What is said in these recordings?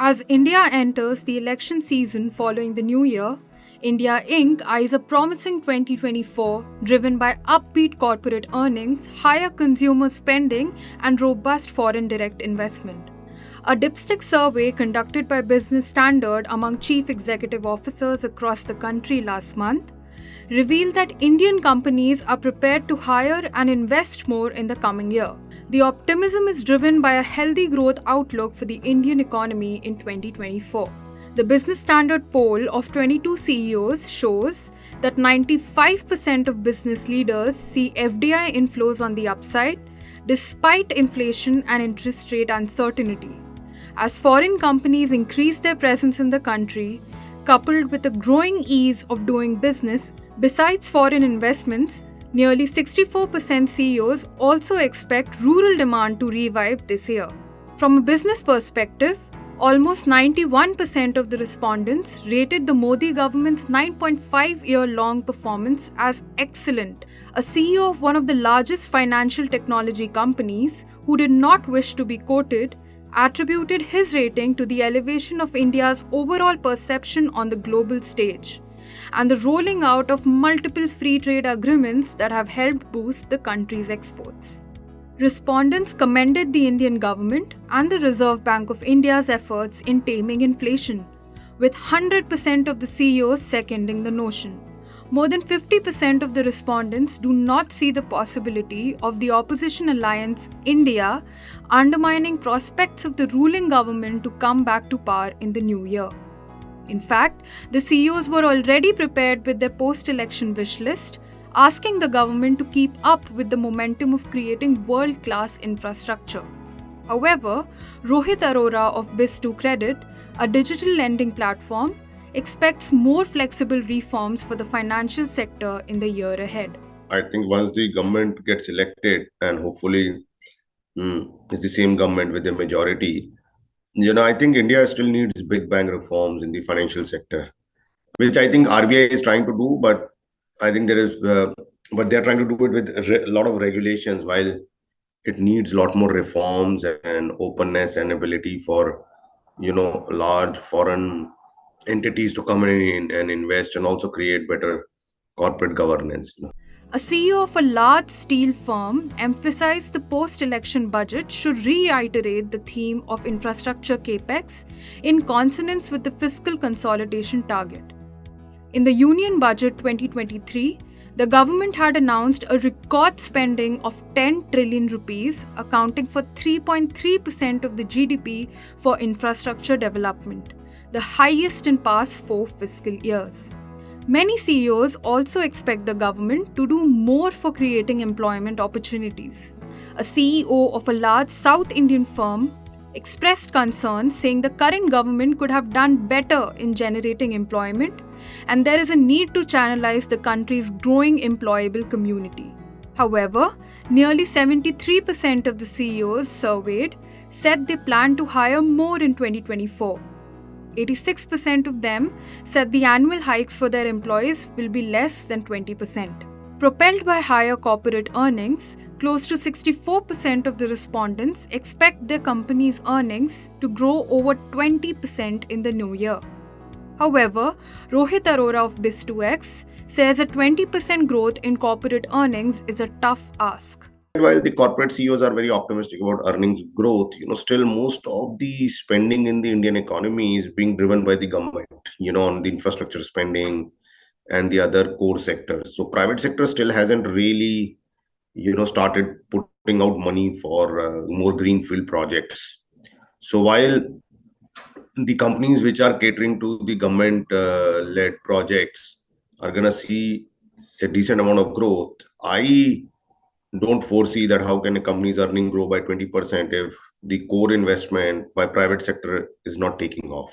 As India enters the election season following the new year, India Inc. eyes a promising 2024 driven by upbeat corporate earnings, higher consumer spending, and robust foreign direct investment. A dipstick survey conducted by Business Standard among chief executive officers across the country last month revealed that Indian companies are prepared to hire and invest more in the coming year. The optimism is driven by a healthy growth outlook for the Indian economy in 2024. The Business Standard poll of 22 CEOs shows that 95% of business leaders see FDI inflows on the upside, despite inflation and interest rate uncertainty. As foreign companies increase their presence in the country, coupled with the growing ease of doing business, besides foreign investments, nearly 64% CEOs also expect rural demand to revive this year. From a business perspective, almost 91% of the respondents rated the Modi government's 9.5-year-long performance as excellent. A CEO of one of the largest financial technology companies, who did not wish to be quoted, attributed his rating to the elevation of India's overall perception on the global stage and the rolling out of multiple free trade agreements that have helped boost the country's exports. Respondents commended the Indian government and the Reserve Bank of India's efforts in taming inflation, with 100% of the CEOs seconding the notion. More than 50% of the respondents do not see the possibility of the opposition alliance India undermining prospects of the ruling government to come back to power in the new year. In fact, the CEOs were already prepared with their post-election wish list, asking the government to keep up with the momentum of creating world-class infrastructure. However, Rohit Arora of Biz2 Credit, a digital lending platform, expects more flexible reforms for the financial sector in the year ahead. I think once the government gets elected, and hopefully it's the same government with the majority, I think India still needs big bang reforms in the financial sector, which I think RBI is trying to do, but I think but they're trying to do it with a lot of regulations, while it needs a lot more reforms and openness and ability for, large foreign entities to come in and invest and also create better corporate governance. A CEO of a large steel firm emphasized the post-election budget should reiterate the theme of infrastructure capex in consonance with the fiscal consolidation target. In the Union Budget 2023, the government had announced a record spending of 10 trillion rupees, accounting for 3.3% of the GDP for infrastructure development, the highest in past 4 fiscal years. Many CEOs also expect the government to do more for creating employment opportunities. A CEO of a large South Indian firm expressed concern, saying the current government could have done better in generating employment, and there is a need to channelize the country's growing employable community. However, nearly 73% of the CEOs surveyed said they plan to hire more in 2024. 86% of them said the annual hikes for their employees will be less than 20%. Propelled by higher corporate earnings, close to 64% of the respondents expect their company's earnings to grow over 20% in the new year. However, Rohit Arora of Biz2X says a 20% growth in corporate earnings is a tough ask. While the corporate CEOs are very optimistic about earnings growth, still most of the spending in the Indian economy is being driven by the government, on the infrastructure spending and the other core sectors. So private sector still hasn't really, started putting out money for more greenfield projects. So while the companies which are catering to the government-led projects are going to see a decent amount of growth, I don't foresee that how can a company's earning grow by 20% if the core investment by private sector is not taking off.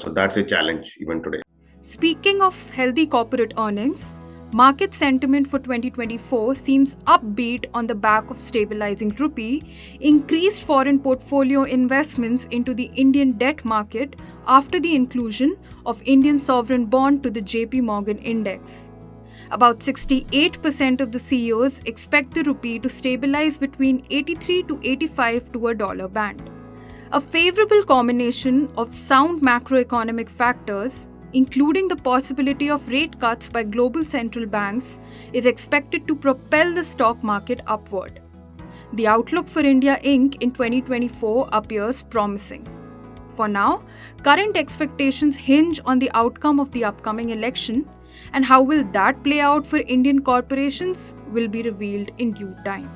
So that's a challenge even today. Speaking of healthy corporate earnings, market sentiment for 2024 seems upbeat on the back of stabilizing rupee, increased foreign portfolio investments into the Indian debt market after the inclusion of Indian sovereign bond to the JP Morgan index. About 68% of the CEOs expect the rupee to stabilize between 83 to 85 to a dollar band. A favorable combination of sound macroeconomic factors, including the possibility of rate cuts by global central banks, is expected to propel the stock market upward. The outlook for India Inc. in 2024 appears promising. For now, current expectations hinge on the outcome of the upcoming election, and how will that play out for Indian corporations will be revealed in due time.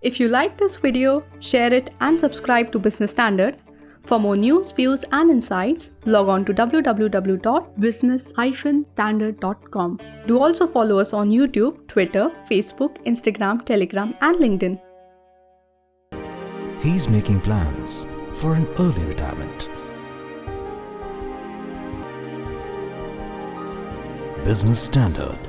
If you like this video, share it and subscribe to Business Standard. For more news, views and insights, log on to www.business-standard.com. Do also follow us on YouTube, Twitter, Facebook, Instagram, Telegram and LinkedIn. He's making plans for an early retirement. Business Standard.